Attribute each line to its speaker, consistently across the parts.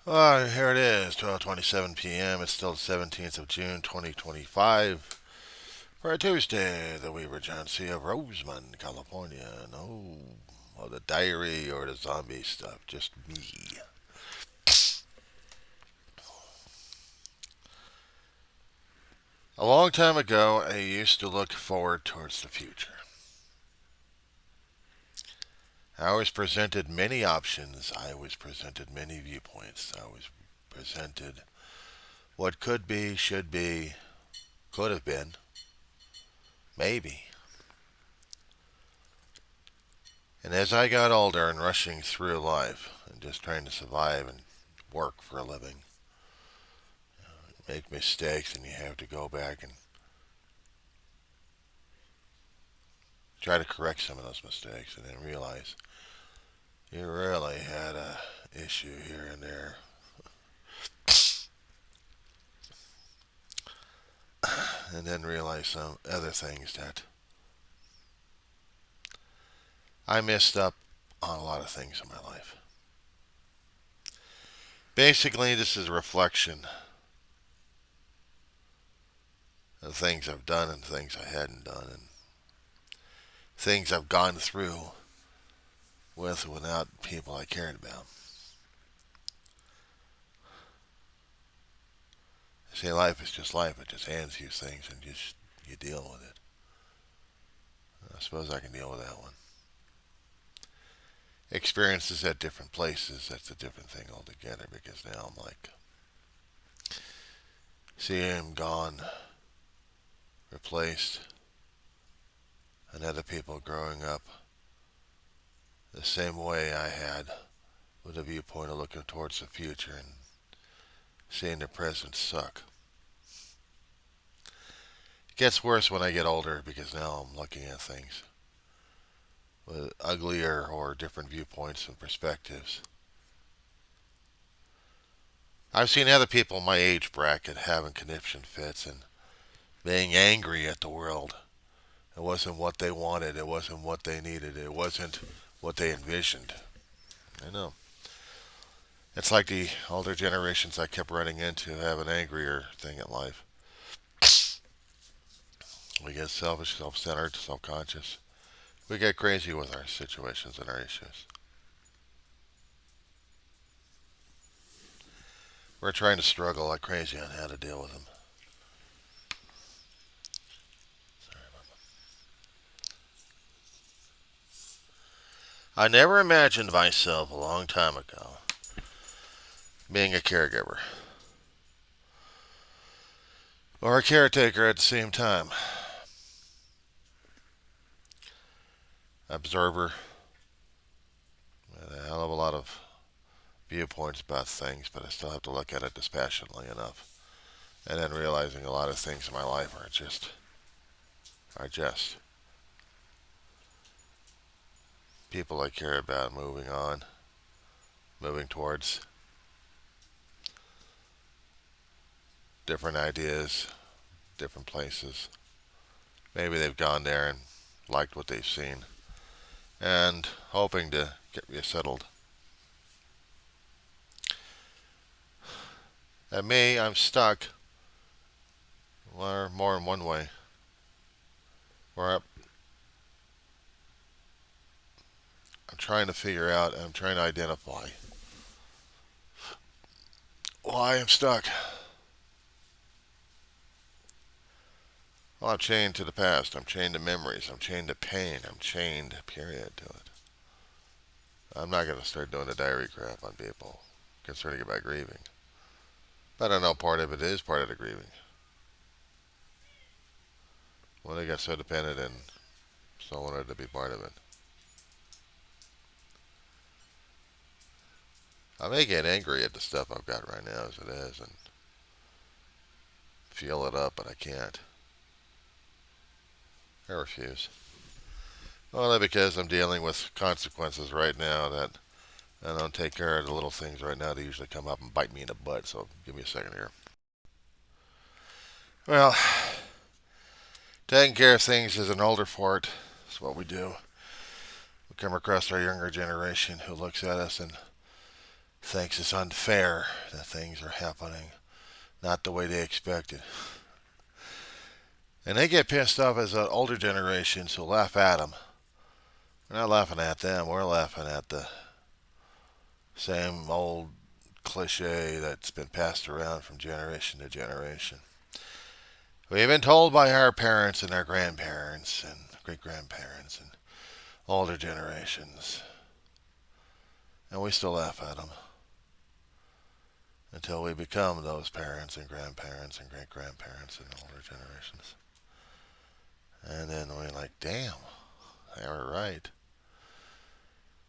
Speaker 1: Here it is, 12:27 p.m. It's still the 17th of June, 2025. For a Tuesday, the Weaver Johnsy of Rosemont, California. No, the diary or the zombie stuff, just me. A long time ago, I used to look forward towards the future. I was presented many options. I was presented many viewpoints. I was presented what could be, should be, could have been, maybe. And as I got older and rushing through life and just trying to survive and work for a living, make mistakes, and you have to go back and try to correct some of those mistakes and then realize you really had a issue here and there. And then realize some other things that I messed up on a lot of things in my life. Basically, this is a reflection of things I've done and things I hadn't done and things I've gone through with or without people I cared about. See, life is just life. It just hands you things and you deal with it. I suppose I can deal with that one. Experiences at different places, that's a different thing altogether because now I'm like, see him gone, replaced, and other people growing up the same way I had with a viewpoint of looking towards the future and seeing the present suck. It gets worse when I get older because now I'm looking at things with uglier or different viewpoints and perspectives. I've seen other people in my age bracket having conniption fits and being angry at the world. It wasn't what they wanted. It wasn't what they needed. It wasn't what they envisioned. I know. It's like the older generations I kept running into have an angrier thing in life. We get selfish, self centered, self conscious. We get crazy with our situations and our issues. We're trying to struggle like crazy on how to deal with them. I never imagined myself a long time ago being a caregiver or a caretaker at the same time. Observer, and a hell of a lot of viewpoints about things, but I still have to look at it dispassionately enough. And then realizing a lot of things in my life are just people I care about moving on, moving towards different ideas, different places. Maybe they've gone there and liked what they've seen and hoping to get resettled. And me, I'm stuck, or more in one way, where I'm trying to figure out and I'm trying to identify why I'm stuck. Well, I'm chained to the past. I'm chained to memories. I'm chained to pain. I'm chained, period, to it. I'm not going to start doing the diary crap on people concerning about grieving. But I know part of it is part of the grieving. When I got so dependent and so wanted to be part of it. I may get angry at the stuff I've got right now as it is and feel it up, but I can't. I refuse. Only because I'm dealing with consequences right now that I don't take care of the little things right now. They usually come up and bite me in the butt. So give me a second here. Well, taking care of things is an older part. It's what we do. We come across our younger generation who looks at us and thinks it's unfair that things are happening not the way they expected. And they get pissed off as the older generations who laugh at them. We're not laughing at them, we're laughing at the same old cliche that's been passed around from generation to generation. We've been told by our parents and our grandparents and great grandparents and older generations, and we still laugh at them until we become those parents and grandparents and great grandparents and older generations. And then we're like, damn, they were right.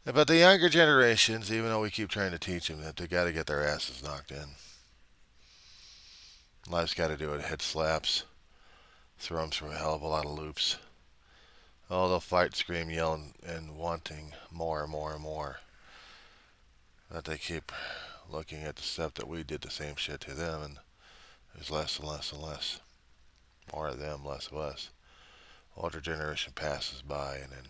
Speaker 1: But the younger generations, even though we keep trying to teach them that they got to get their asses knocked in, life's got to do it. Head slaps, throw them through a hell of a lot of loops. Oh, they'll fight, scream, yell, and wanting more and more and more. But they keep looking at the stuff that we did the same shit to them, and there's less and less and less. More of them, less of us. Older generation passes by, and then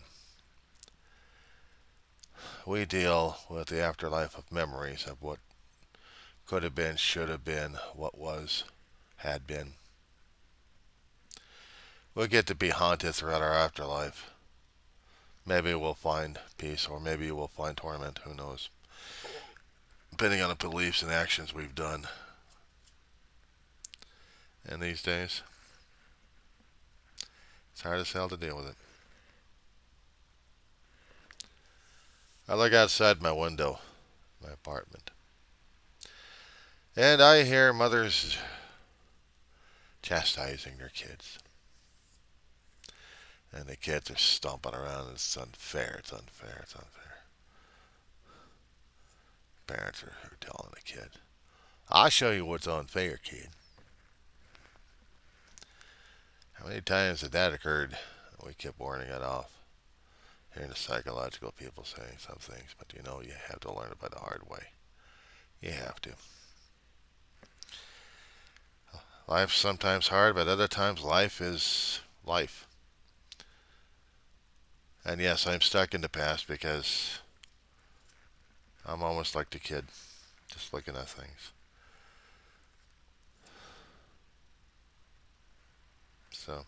Speaker 1: we deal with the afterlife of memories of what could have been, should have been, what was, had been. We'll get to be haunted throughout our afterlife. Maybe we'll find peace, or maybe we'll find torment, who knows. Depending on the beliefs and actions we've done. And these days, it's hard as hell to deal with it. I look outside my window, my apartment, and I hear mothers chastising their kids. And the kids are stomping around. It's unfair, it's unfair, it's unfair. Parents are telling the kid, I'll show you what's unfair, kid. How many times had that occurred? We kept warning it off. Hearing the psychological people saying some things, but you know, you have to learn it by the hard way. You have to. Life's sometimes hard, but other times life is life. And yes, I'm stuck in the past because I'm almost like the kid, just looking at things. So,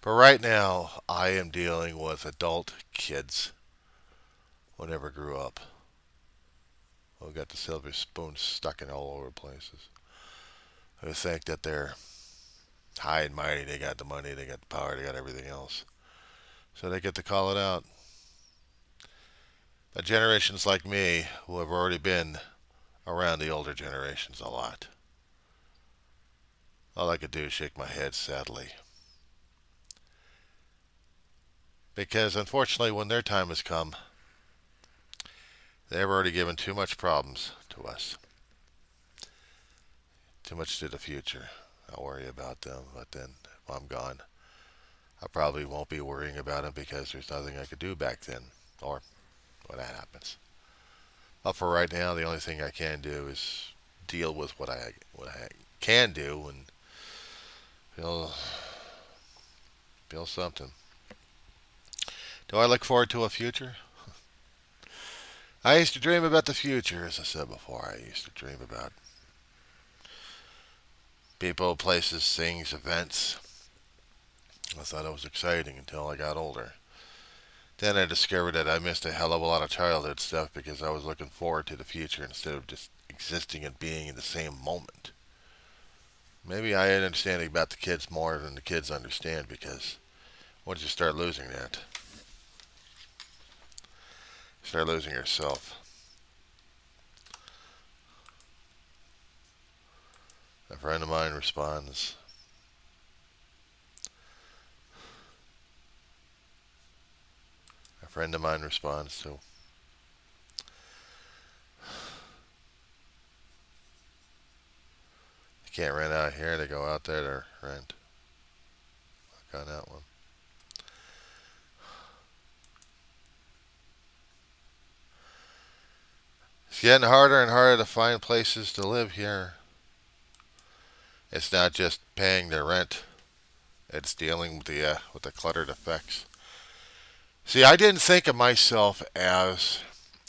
Speaker 1: but right now, I am dealing with adult kids who never grew up, who got the silver spoon stuck in all over places, who think that they're high and mighty, they got the money, they got the power, they got everything else. So they get to call it out. But generations like me, who have already been around the older generations a lot, all I could do is shake my head sadly. Because unfortunately, when their time has come, they've already given too much problems to us. Too much to the future. I'll worry about them, but then if I'm gone, I probably won't be worrying about them because there's nothing I could do back then, or when that happens. But for right now, the only thing I can do is deal with what I can do and feel something. Do I look forward to a future? I used to dream about the future, as I said before. I used to dream about people, places, things, events. I thought it was exciting until I got older. Then I discovered that I missed a hell of a lot of childhood stuff because I was looking forward to the future instead of just existing and being in the same moment. Maybe I am understanding about the kids more than the kids understand because once you start losing that, you start losing yourself. A friend of mine responds, to they can't rent out here, they go out there to rent. Look on that one. It's getting harder and harder to find places to live here. It's not just paying the rent. It's dealing with the cluttered effects. See, I didn't think of myself as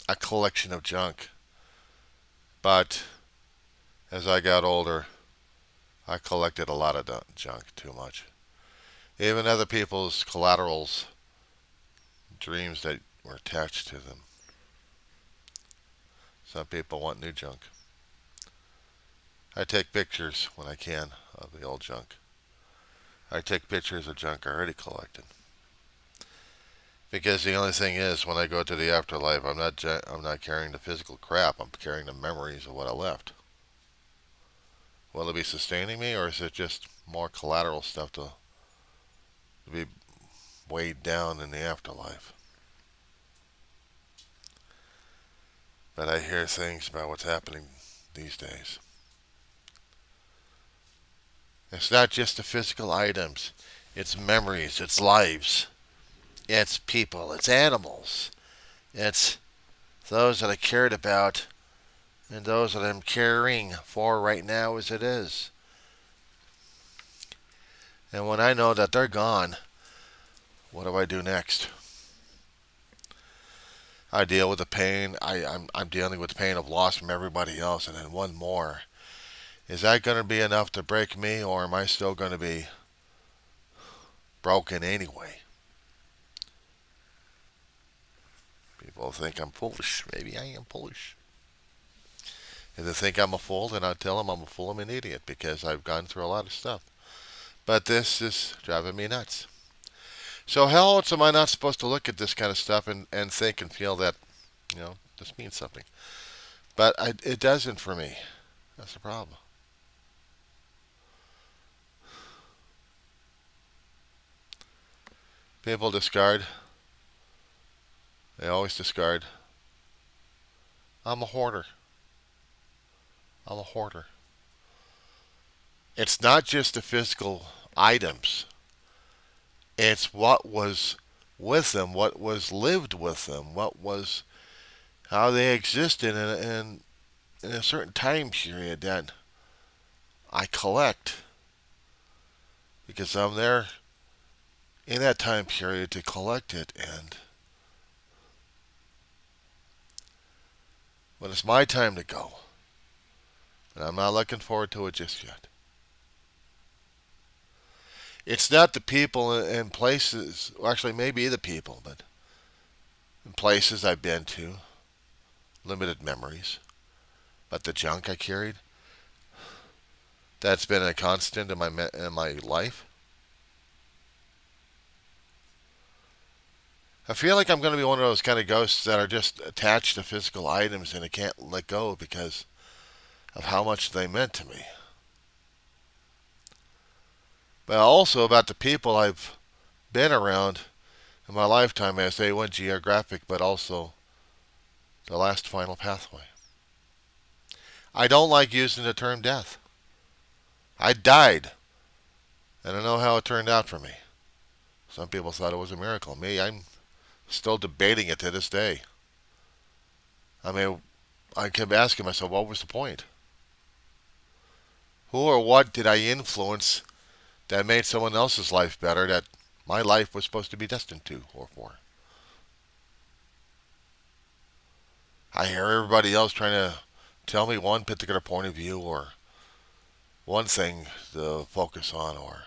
Speaker 1: a collection of junk. But as I got older, I collected a lot of junk, too much. Even other people's collaterals, dreams that were attached to them. Some people want new junk. I take pictures when I can of the old junk. I take pictures of junk I already collected. Because the only thing is, when I go to the afterlife, I'm not carrying the physical crap. I'm carrying the memories of what I left. Will it be sustaining me, or is it just more collateral stuff to be weighed down in the afterlife? But I hear things about what's happening these days. It's not just the physical items. It's memories. It's lives. It's people. It's animals. It's those that I cared about and those that I'm caring for right now as it is. And when I know that they're gone, what do I do next? I deal with the pain. I'm dealing with the pain of loss from everybody else, and then one more. Is that going to be enough to break me, or am I still going to be broken anyway? People think I'm foolish. Maybe I am foolish. If they think I'm a fool, then I tell them I'm a fool. I'm an idiot because I've gone through a lot of stuff. But this is driving me nuts. So how else am I not supposed to look at this kind of stuff and think and feel that, this means something? But it doesn't for me. That's the problem. People discard. They always discard. I'm a hoarder. I'm a hoarder. It's not just the physical items. It's what was with them, what was lived with them, what was how they existed in a certain time period that I collect because I'm there in that time period to collect it. And when it's my time to go, and I'm not looking forward to it just yet. It's not the people and places, well, actually maybe the people, but in places I've been to, limited memories, but the junk I carried, that's been a constant in my life. I feel like I'm going to be one of those kind of ghosts that are just attached to physical items and I can't let go because of how much they meant to me. But also about the people I've been around in my lifetime as they went geographic, but also the last final pathway. I don't like using the term death. I died, and I know how it turned out for me. Some people thought it was a miracle. Me, I'm still debating it to this day. I mean, I kept asking myself, what was the point? Who or what did I influence that made someone else's life better that my life was supposed to be destined to or for? I hear everybody else trying to tell me one particular point of view or one thing to focus on or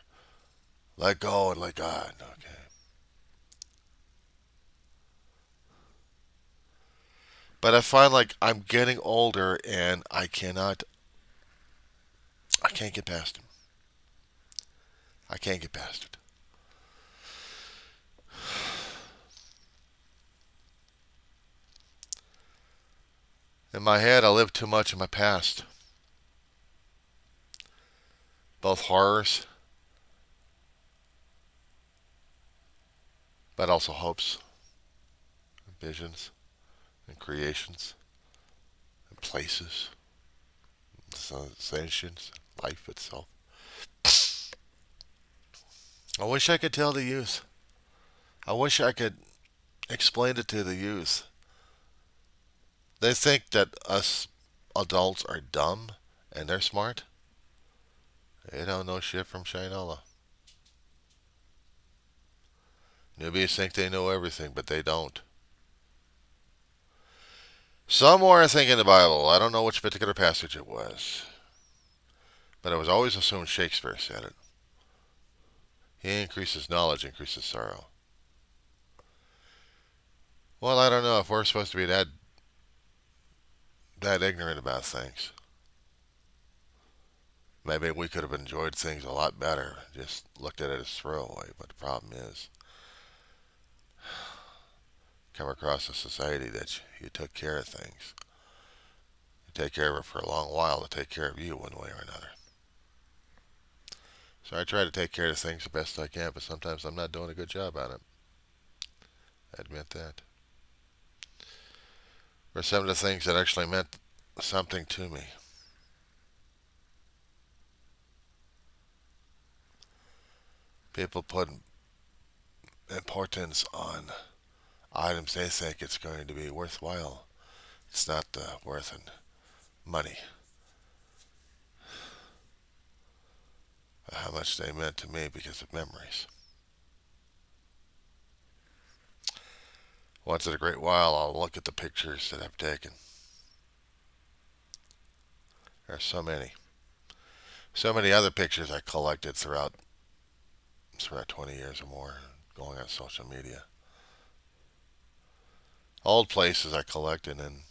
Speaker 1: let go and let God. Okay. But I find like I'm getting older and I can't get past him. I can't get past it. In my head, I live too much in my past. Both horrors, but also hopes, and visions, and creations, and places, and sensations, life itself. I wish I could tell the youth. I wish I could explain it to the youth. They think that us adults are dumb and they're smart. They don't know shit from Shinola. Newbies think they know everything, but they don't. Somewhere I think in the Bible, I don't know which particular passage it was, but I was always assumed Shakespeare said it. He increases knowledge, increases sorrow. Well, I don't know if we're supposed to be that ignorant about things. Maybe we could have enjoyed things a lot better, just looked at it as throwaway. But the problem is, come across a society that you took care of things. You take care of it for a long while to take care of you one way or another. So I try to take care of things the best I can, but sometimes I'm not doing a good job at it. I admit that. For some of the things that actually meant something to me. People put importance on items they think it's going to be worthwhile. It's not worth in money. How much they meant to me because of memories. Once in a great while, I'll look at the pictures that I've taken. There are so many. So many other pictures I collected throughout 20 years or more going on social media. Old places I collected and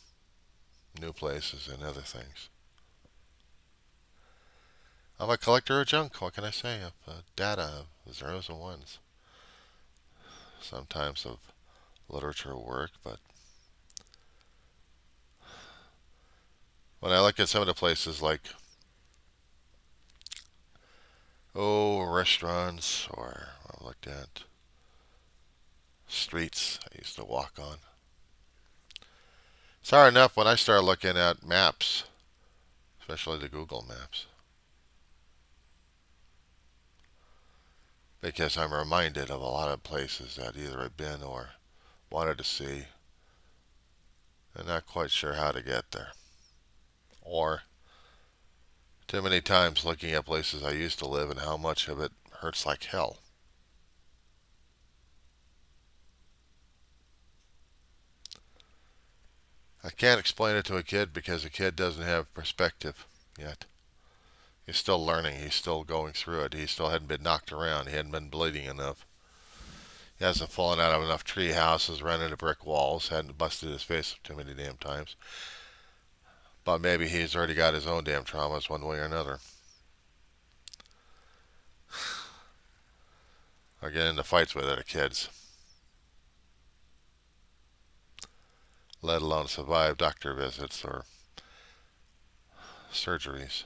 Speaker 1: new places and other things. I'm a collector of junk. What can I say? Of data, of zeros and ones. Sometimes of literature work, but when I look at some of the places like restaurants, or I looked at streets I used to walk on. It's hard enough when I start looking at maps, especially the Google Maps, because I'm reminded of a lot of places that either I've been or wanted to see and not quite sure how to get there. Or too many times looking at places I used to live and how much of it hurts like hell. I can't explain it to a kid because a kid doesn't have perspective yet. He's still learning. He's still going through it. He still hadn't been knocked around. He hadn't been bleeding enough. He hasn't fallen out of enough tree houses, run into brick walls, hadn't busted his face too many damn times. But maybe he's already got his own damn traumas one way or another. Or get into fights with other kids. Let alone survive doctor visits or surgeries.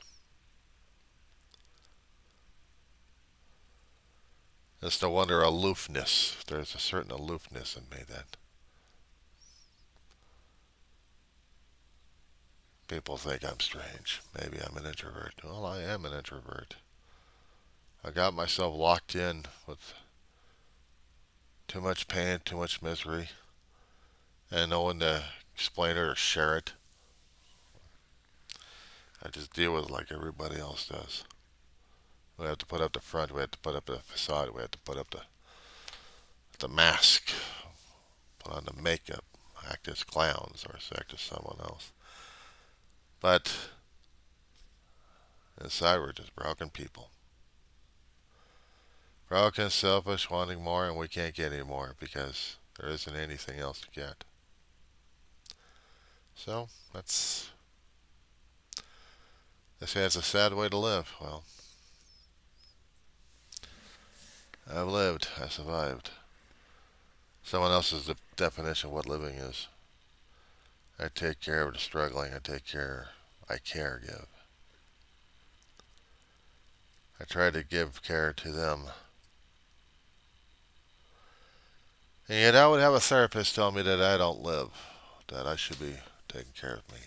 Speaker 1: It's no wonder aloofness. There's a certain aloofness in me that people think I'm strange. Maybe I'm an introvert. Well, I am an introvert. I got myself locked in with too much pain, too much misery, and no one to explain it or share it. I just deal with it like everybody else does. We have to put up the front, we have to put up the facade, we have to put up the mask, put on the makeup, act as clowns or act as someone else. But inside we're just broken people. Broken, selfish, wanting more, and we can't get any more because there isn't anything else to get. So they say it's a sad way to live. Well, I've lived, I survived. Someone else's definition of what living is. I take care of the struggling. I care give. I try to give care to them. And yet I would have a therapist tell me that I don't live, that I should be taking care of me.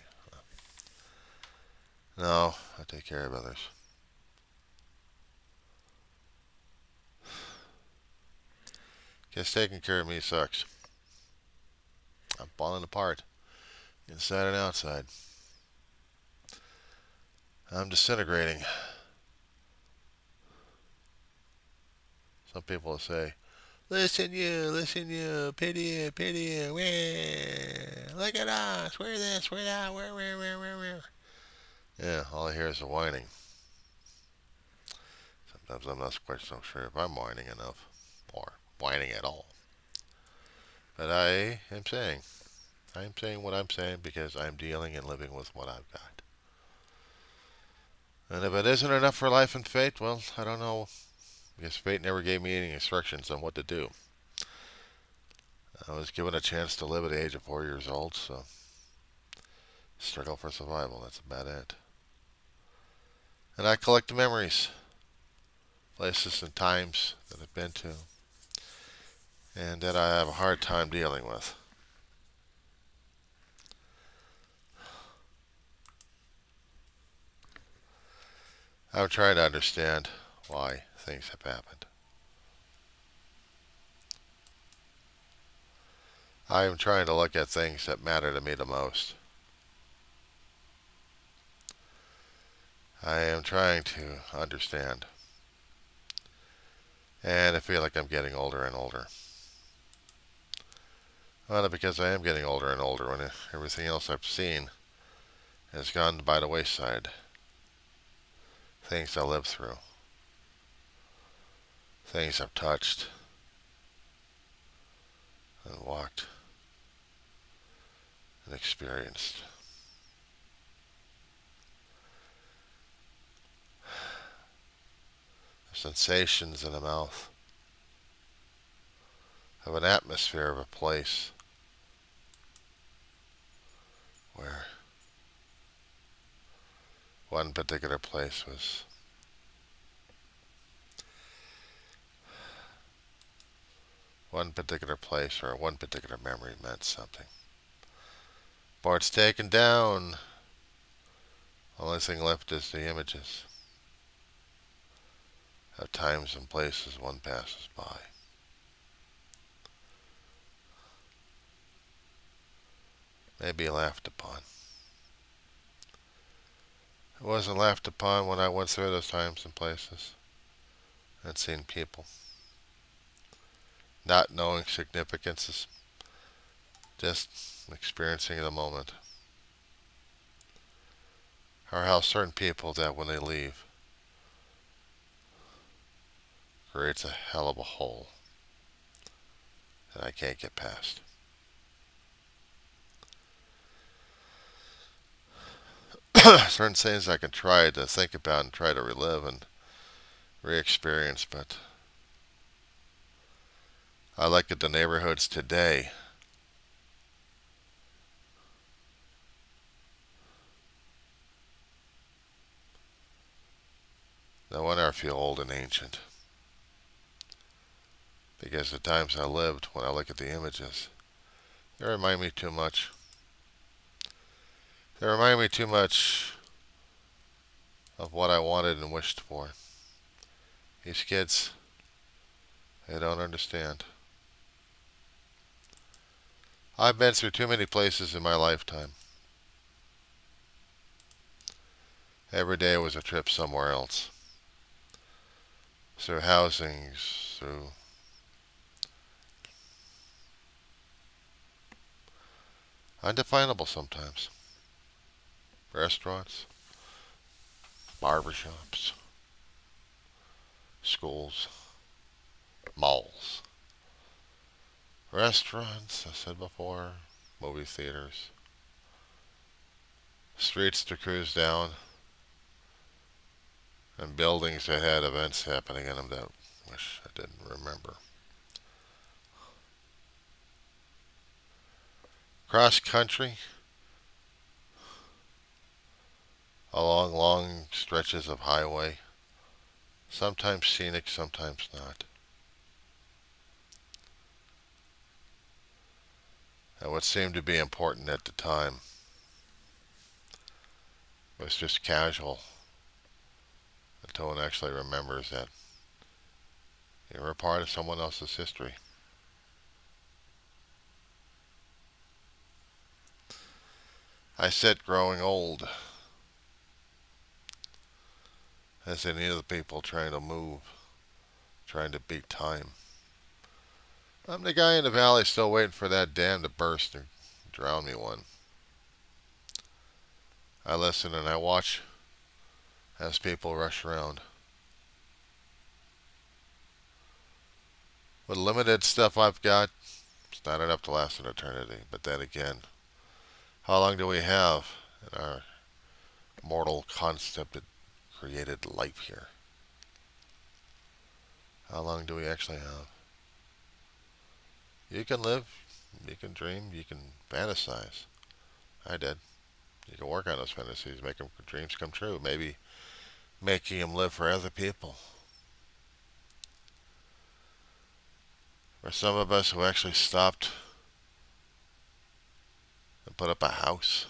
Speaker 1: No, I take care of others. Because taking care of me sucks. I'm falling apart, inside and outside. I'm disintegrating. Some people will say, listen you, pity you, pity you. Wah. Look at us, we're this, we're that, we're. Yeah, all I hear is the whining. Sometimes I'm not quite so sure if I'm whining enough, or whining at all. But I am saying what I'm saying because I'm dealing and living with what I've got. And if it isn't enough for life and fate, well, I don't know, because fate never gave me any instructions on what to do. I was given a chance to live at the age of 4 years old, so struggle for survival, that's about it. And I collect the memories, places and times that I've been to, and that I have a hard time dealing with. I'm trying to understand why things have happened. I am trying to look at things that matter to me the most. I am trying to understand. And I feel like I'm getting older and older. Well, because I am getting older and older when everything else I've seen has gone by the wayside. Things I lived through. Things I've touched and walked and experienced. Sensations in the mouth of an atmosphere of a place where one particular place was one particular place or one particular memory meant something. But it's taken down. Only thing left is the images of times and places one passes by. Maybe laughed upon. It wasn't laughed upon when I went through those times and places and seen people. Not knowing significances, just experiencing the moment. Or how certain people that when they leave creates a hell of a hole that I can't get past. Certain things I can try to think about and try to relive and re-experience, but I look at the neighborhoods today. No wonder I feel old and ancient. Because the times I lived, when I look at the images, they remind me too much. They remind me too much of what I wanted and wished for. These kids, they don't understand. I've been through too many places in my lifetime. Every day was a trip somewhere else. Through housings, through undefinable sometimes. Restaurants, barbershops, schools, malls, restaurants, I said before, movie theaters, streets to cruise down, and buildings that had events happening in them that I wish I didn't remember. Cross country, along long stretches of highway, sometimes scenic, sometimes not. And what seemed to be important at the time was just casual until one actually remembers that you were a part of someone else's history. I said growing old as any of the people trying to move, trying to beat time, I'm the guy in the valley still waiting for that dam to burst and drown me one. I listen and I watch as people rush around. With limited stuff I've got, it's not enough to last an eternity. But then again, how long do we have in our mortal concept created life here? How long do we actually have? You can live, you can dream, you can fantasize. I did. You can work on those fantasies, make them dreams come true. Maybe making them live for other people. For some of us who actually stopped and put up a house,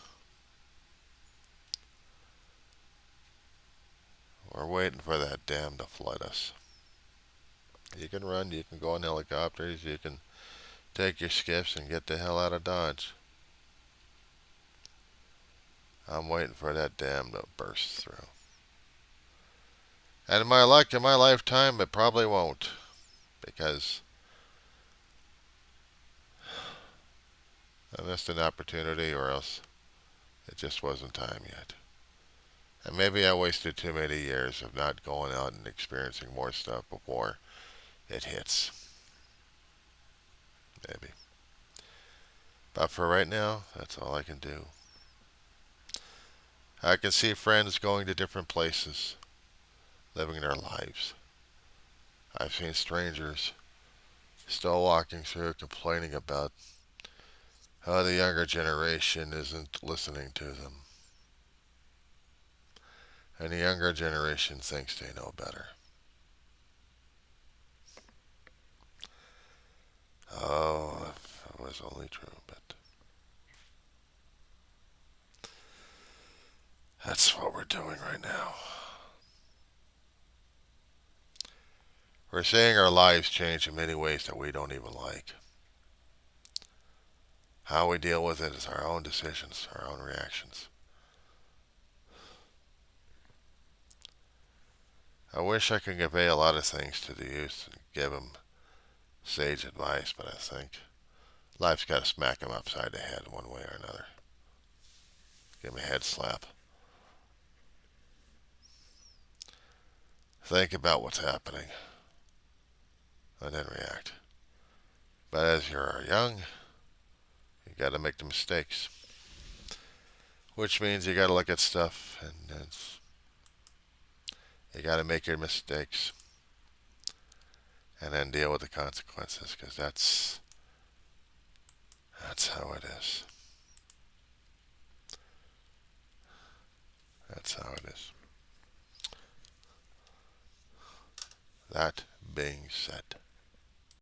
Speaker 1: we're waiting for that dam to flood us. You can run, you can go on helicopters, you can take your skiffs and get the hell out of Dodge. I'm waiting for that dam to burst through. And in my luck, in my lifetime, it probably won't. Because I missed an opportunity, or else it just wasn't time yet. And maybe I wasted too many years of not going out and experiencing more stuff before it hits. Maybe. But for right now, that's all I can do. I can see friends going to different places, living their lives. I've seen strangers still walking through complaining about how the younger generation isn't listening to them. And the younger generation thinks they know better. Oh, if it was only true, but that's what we're doing right now. We're seeing our lives change in many ways that we don't even like. How we deal with it is our own decisions, our own reactions. I wish I could convey a lot of things to the youth and give them sage advice, but I think life's got to smack them upside the head one way or another. Give them a head slap. Think about what's happening and then react. But as you're young, you got to make the mistakes, which means you got to look at stuff and you got to make your mistakes and then deal with the consequences, because that's how it is. That's how it is. That being said,